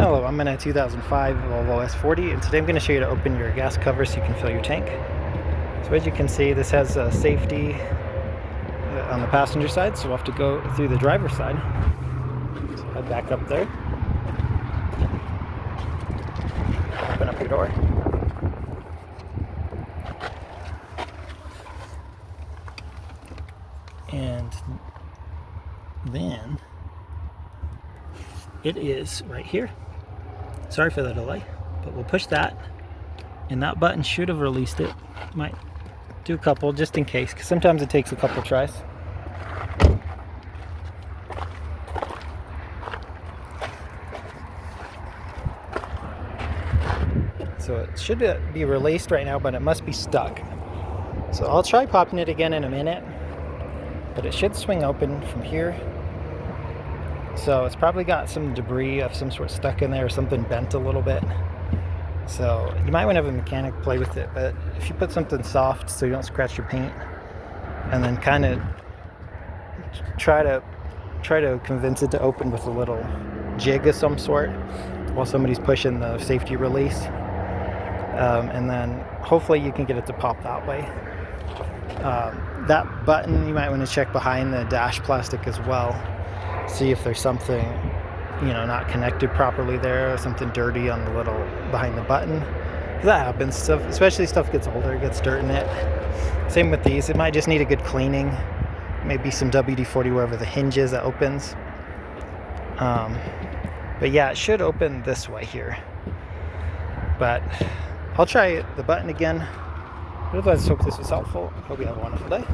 Hello, I'm in a 2005 Volvo S40, and today I'm going to show you to open your gas cover so you can fill your tank. So as you can see, this has a safety on the passenger side, so we'll have to go through the driver's side. So head back up there. Open up your door. And then it is right here. Sorry for the delay, but we'll push that, and that button should have released it. Might do a couple just in case, because sometimes it takes a couple tries. So it should be released right now, but it must be stuck. So I'll try popping it again in a minute, but it should swing open from here. So it's probably got some debris of some sort stuck in there, or something bent a little bit. So you might want to have a mechanic play with it, but if you put something soft so you don't scratch your paint, and then kind of try to convince it to open with a little jig of some sort while somebody's pushing the safety release, and then hopefully you can get it to pop that way. That button, you might want to check behind the dash plastic as well. See if there's something, not connected properly there, or something dirty on the little behind the button. That happens. Stuff, especially stuff gets older, it gets dirt in it. Same with these. It might just need a good cleaning. Maybe some WD-40 wherever the hinge is that opens. But yeah, it should open this way here. But I'll try the button again. Otherwise, hope this was helpful. Hope you have a wonderful day.